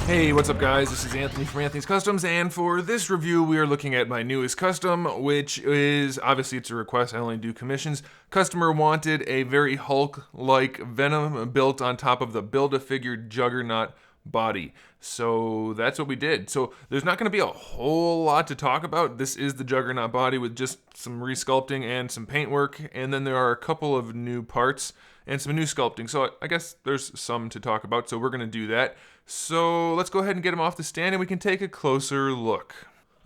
Hey, what's up guys? This is Anthony from Anthony's Customs, and for this review we are looking at my newest custom, which is, obviously it's a request, I only do commissions. Customer wanted a very Hulk-like Venom built on top of the Build-A-Figure Juggernaut body. So that's what we did. So there's not going to be a whole lot to talk about. This is the Juggernaut body with just some resculpting and some paintwork, and then there are a couple of new parts and some new sculpting. So I guess there's some to talk about, so we're going to do that. So let's go ahead and get him off the stand and we can take a closer look.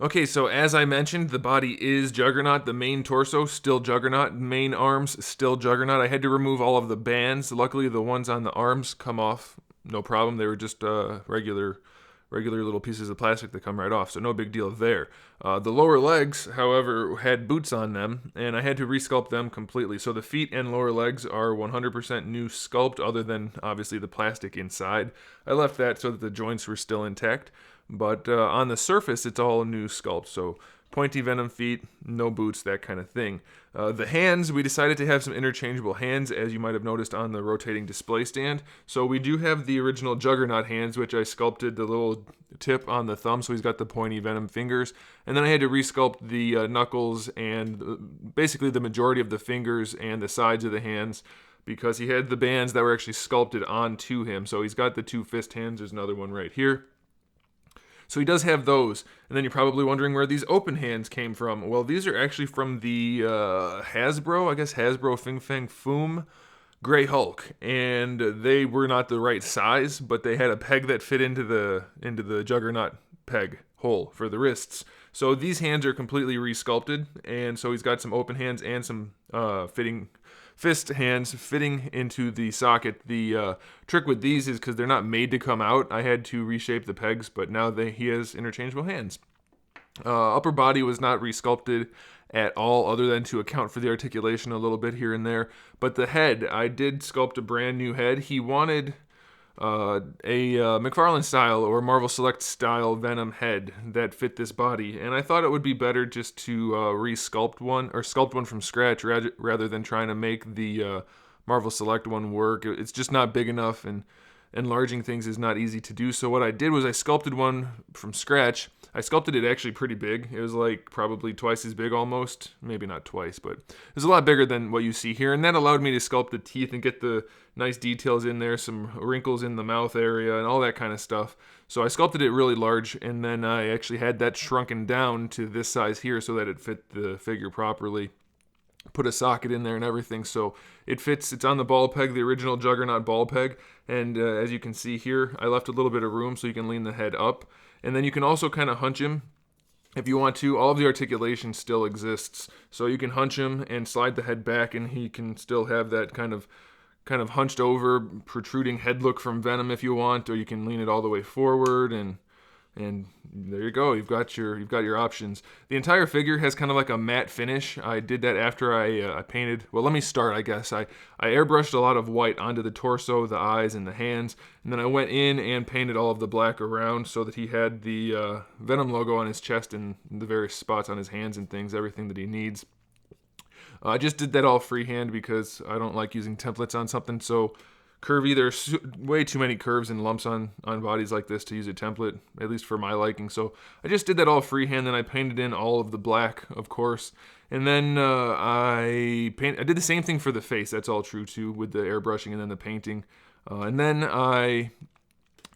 Okay, so as I mentioned, the body is Juggernaut, the main torso still Juggernaut, main arms still Juggernaut. I had to remove all of the bands. Luckily the ones on the arms come off no problem. They were just regular little pieces of plastic that come right off, so no big deal there. The lower legs, however, had boots on them, and I had to resculpt them completely. So the feet and lower legs are 100% new sculpt, other than obviously the plastic inside. I left that so that the joints were still intact, but on the surface it's all new sculpt. So pointy Venom feet, no boots, that kind of thing. The hands, we decided to have some interchangeable hands, as you might have noticed on the rotating display stand. So we do have the original Juggernaut hands, which I sculpted the little tip on the thumb, so he's got the pointy Venom fingers. And then I had to resculpt the knuckles and basically the majority of the fingers and the sides of the hands, because he had the bands that were actually sculpted onto him. So he's got the two fist hands, there's another one right here. So he does have those, and then you're probably wondering where these open hands came from. Well, these are actually from the Hasbro Fing Fang Foom Grey Hulk, and they were not the right size, but they had a peg that fit into the Juggernaut peg hole for the wrists. So these hands are completely resculpted, and so he's got some open hands and some fist hands fitting into the socket. The trick with these is because they're not made to come out, I had to reshape the pegs, but now he has interchangeable hands. Upper body was not resculpted at all, other than to account for the articulation a little bit here and there. But the head, I did sculpt a brand new head. He wanted a McFarlane style or Marvel Select style Venom head that fit this body, and I thought it would be better just to resculpt one, or sculpt one from scratch, rather than trying to make the Marvel Select one work. It's just not big enough, and enlarging things is not easy to do. So what I did was I sculpted one from scratch. I sculpted it actually pretty big. It was like probably twice as big almost. Maybe not twice, but it was a lot bigger than what you see here. And that allowed me to sculpt the teeth and get the nice details in there, some wrinkles in the mouth area and all that kind of stuff. So I sculpted it really large, and then I actually had that shrunken down to this size here so that it fit the figure properly. Put a socket in there and everything, so it fits. It's on the ball peg, the original Juggernaut ball peg, and as you can see here, I left a little bit of room so you can lean the head up, and then you can also kind of hunch him if you want to. All of the articulation still exists, so you can hunch him and slide the head back, and he can still have that kind of hunched over, protruding head look from Venom if you want, or you can lean it all the way forward, and there you go. You've got your options. The entire figure has kind of like a matte finish. I did that after I painted. Well, let me start, I guess. I airbrushed a lot of white onto the torso, the eyes, and the hands, and then I went in and painted all of the black around so that he had the Venom logo on his chest and the various spots on his hands and things, everything that he needs. I just did that all freehand because I don't like using templates on something so curvy. There's way too many curves and lumps on bodies like this to use a template, at least for my liking. So I just did that all freehand, then I painted in all of the black, of course. And then I did the same thing for the face, that's all true too, with the airbrushing and then the painting. And then I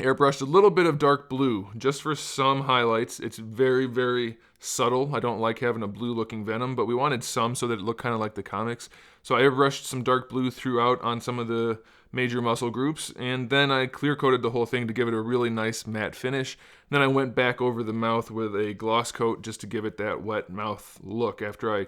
airbrushed a little bit of dark blue, just for some highlights. It's very, very subtle. I don't like having a blue looking Venom, but we wanted some so that it looked kind of like the comics. So I airbrushed some dark blue throughout on some of the major muscle groups, and then I clear coated the whole thing to give it a really nice matte finish. Then I went back over the mouth with a gloss coat just to give it that wet mouth look after I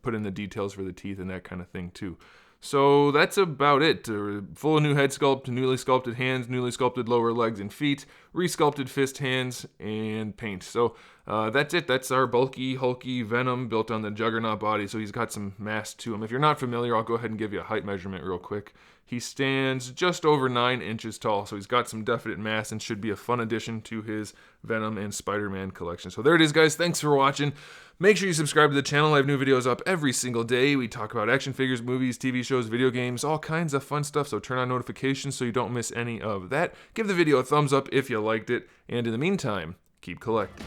put in the details for the teeth and that kind of thing too. So that's about it. Full new head sculpt, newly sculpted hands, newly sculpted lower legs and feet, resculpted fist, hands, and paint. So That's it. That's our bulky, hulky Venom built on the Juggernaut body, so he's got some mass to him. If you're not familiar, I'll go ahead and give you a height measurement real quick. He stands just over 9 inches tall, so he's got some definite mass and should be a fun addition to his Venom and Spider-Man collection. So there it is, guys. Thanks for watching. Make sure you subscribe to the channel. I have new videos up every single day. We talk about action figures, movies, TV shows, video games, all kinds of fun stuff, so turn on notifications so you don't miss any of that. Give the video a thumbs up if you liked it, and in the meantime, keep collecting.